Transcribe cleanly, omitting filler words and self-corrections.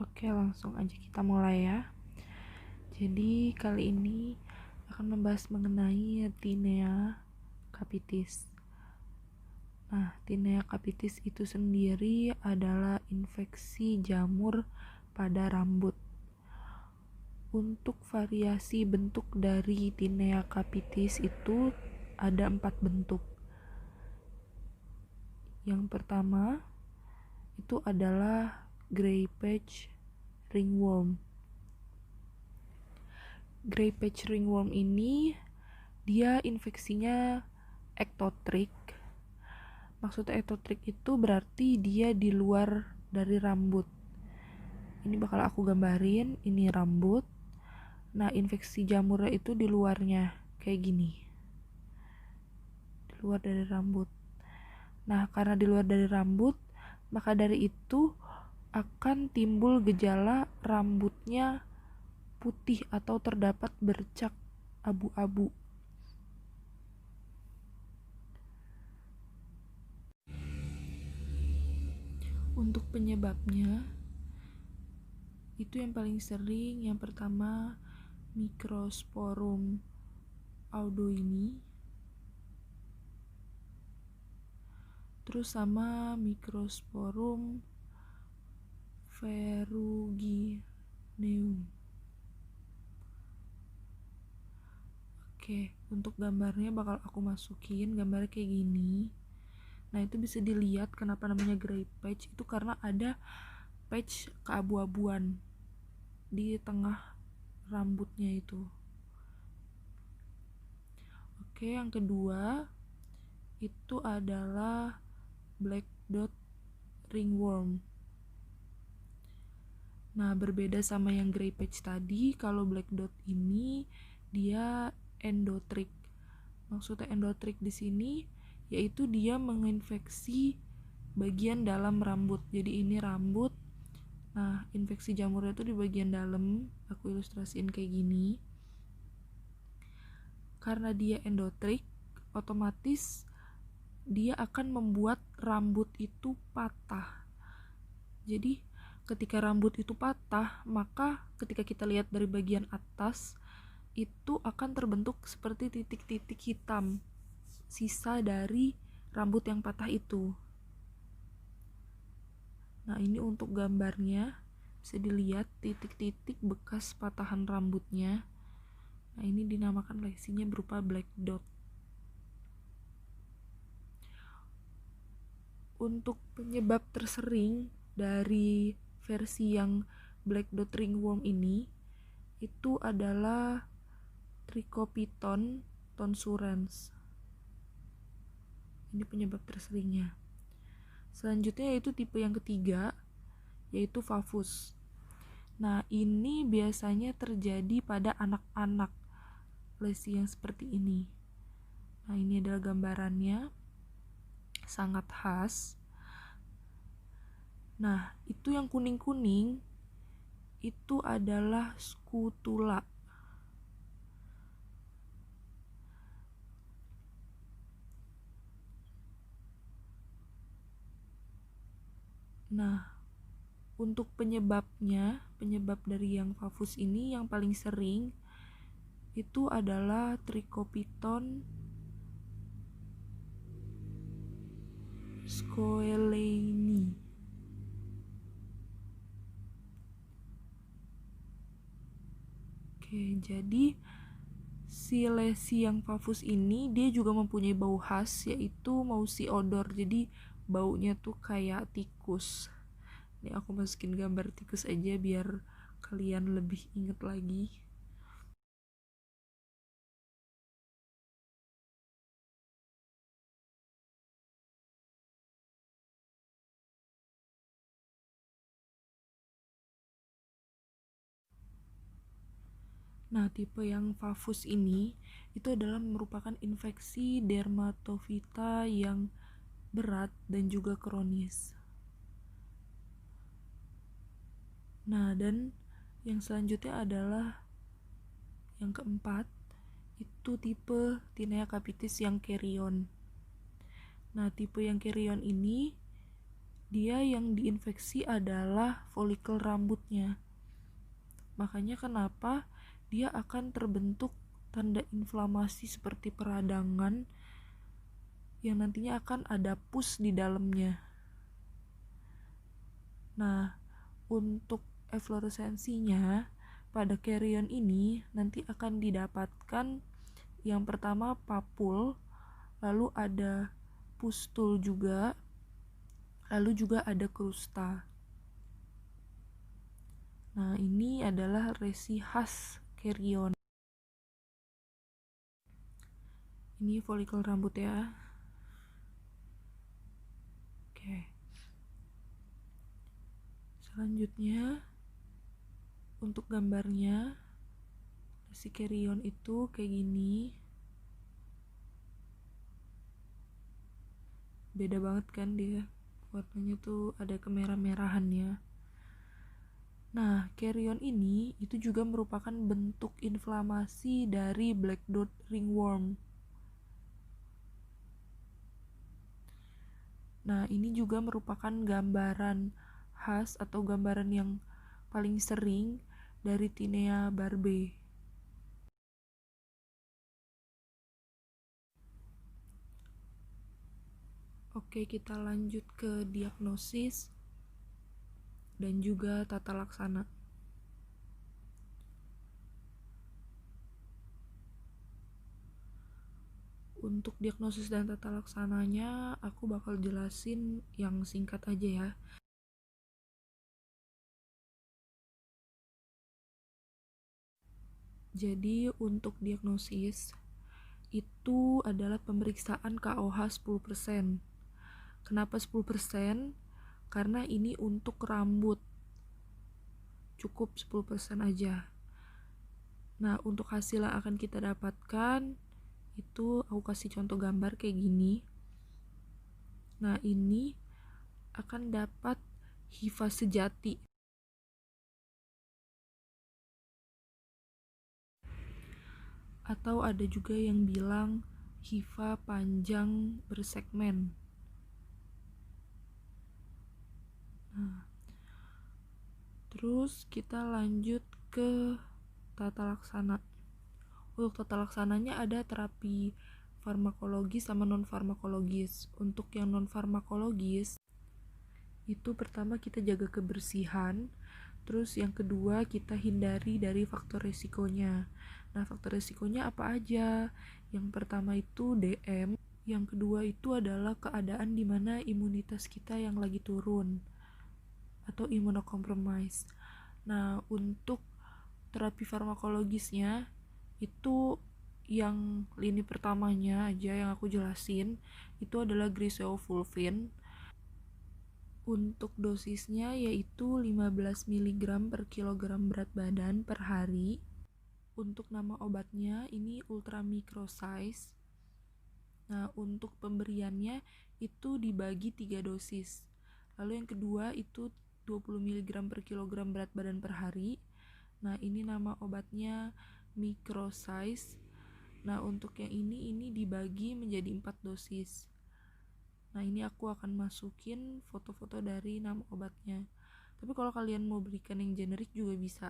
Oke, langsung aja kita mulai ya. Jadi kali ini akan membahas mengenai Tinea capitis. Nah, Tinea capitis itu sendiri adalah infeksi jamur pada rambut. Untuk variasi bentuk dari Tinea capitis itu ada 4 bentuk. Yang pertama itu adalah gray patch ringworm. Gray patch ringworm ini dia infeksinya ektotrik. Maksudnya ektotrik itu berarti dia di luar dari rambut. Ini bakal aku gambarin, ini rambut. Nah, infeksi jamurnya itu di luarnya, kayak gini. Di luar dari rambut. Nah, karena di luar dari rambut, maka dari itu akan timbul gejala rambutnya putih atau terdapat bercak abu-abu. Untuk penyebabnya, itu yang paling sering, yang pertama Microsporum audoini, terus sama Microsporum ferrugineum. Oke, untuk gambarnya bakal aku masukin gambarnya kayak gini. Nah, itu bisa dilihat kenapa namanya gray patch, itu karena ada patch keabu-abuan di tengah rambutnya itu. Oke, yang kedua itu adalah black dot ringworm. Nah, berbeda sama yang gray patch tadi, kalau black dot ini dia endotrik. Maksudnya endotrik di sini yaitu dia menginfeksi bagian dalam rambut. Jadi ini rambut. Nah, infeksi jamurnya itu di bagian dalam. Aku ilustrasiin kayak gini. Karena dia endotrik, otomatis dia akan membuat rambut itu patah. Jadi ketika rambut itu patah, maka ketika kita lihat dari bagian atas itu akan terbentuk seperti titik-titik hitam, sisa dari rambut yang patah itu. Nah, ini untuk gambarnya bisa dilihat titik-titik bekas patahan rambutnya. Nah, ini dinamakan lesinya berupa black dot. Untuk penyebab tersering dari versi yang black dot ringworm ini itu adalah Trichopiton tonsurans. Ini penyebab terseringnya. Selanjutnya yaitu tipe yang ketiga, yaitu Favus. Nah, ini biasanya terjadi pada anak-anak, lesi yang seperti ini. Nah, ini adalah gambarannya, sangat khas. Nah, itu yang kuning-kuning itu adalah scutula. Nah, untuk penyebabnya, penyebab dari yang Favus ini yang paling sering itu adalah Trichopiton scoeleni. Oke, jadi si lesi yang Favus ini dia juga mempunyai bau khas, yaitu mousy odor. Jadi baunya tuh kayak tikus. Ini aku masukin gambar tikus aja biar kalian lebih inget lagi. Nah, tipe yang Favus ini itu adalah merupakan infeksi dermatofita yang berat dan juga kronis. Nah, dan yang selanjutnya adalah yang keempat, itu tipe Tinea capitis yang carrion. Nah, tipe yang carrion ini dia yang diinfeksi adalah folikel rambutnya. Makanya kenapa dia akan terbentuk tanda inflamasi seperti peradangan yang nantinya akan ada pus di dalamnya. Nah, untuk efloresensinya pada carrion ini nanti akan didapatkan yang pertama papul, lalu ada pustul juga, lalu juga ada krusta. Nah, ini adalah resi khas carrion. Ini folikel rambut ya. Oke. Selanjutnya untuk gambarnya, resi carrion itu kayak gini. Beda banget kan dia. Warnanya tuh ada kemerah-merahannya. Nah, carrion ini itu juga merupakan bentuk inflamasi dari black dot ringworm. Nah, ini juga merupakan gambaran khas atau gambaran yang paling sering dari Tinea barbae. Oke, kita lanjut ke diagnosis dan juga tata laksana. Untuk diagnosis dan tata laksananya, aku bakal jelasin yang singkat aja ya. Jadi untuk diagnosis itu adalah pemeriksaan KOH 10%. Kenapa 10%? Karena ini untuk rambut. Cukup 10% aja. Nah, untuk hasil yang akan kita dapatkan itu aku kasih contoh gambar kayak gini. Nah, ini akan dapat hifa sejati. Atau ada juga yang bilang hifa panjang bersegmen. Nah, terus kita lanjut ke tata laksana. Untuk tata laksananya ada terapi farmakologis sama non farmakologis. Untuk yang non farmakologis itu pertama kita jaga kebersihan, terus yang kedua kita hindari dari faktor resikonya. Nah, faktor resikonya apa aja? Yang pertama itu DM, yang kedua itu adalah keadaan dimana imunitas kita yang lagi turun atau imunokompromis. Nah, untuk terapi farmakologisnya itu yang lini pertamanya aja yang aku jelasin itu adalah griseofulvin. Untuk dosisnya yaitu 15 mg per kilogram berat badan per hari. Untuk nama obatnya ini ultra micro size. Nah, untuk pemberiannya itu dibagi 3 dosis. Lalu yang kedua itu 20 mg per kilogram berat badan per hari. Nah, ini nama obatnya micro size. Nah, untuk yang ini dibagi menjadi 4 dosis. Nah, ini aku akan masukin foto-foto dari nama obatnya. Tapi kalau kalian mau berikan yang generik juga bisa.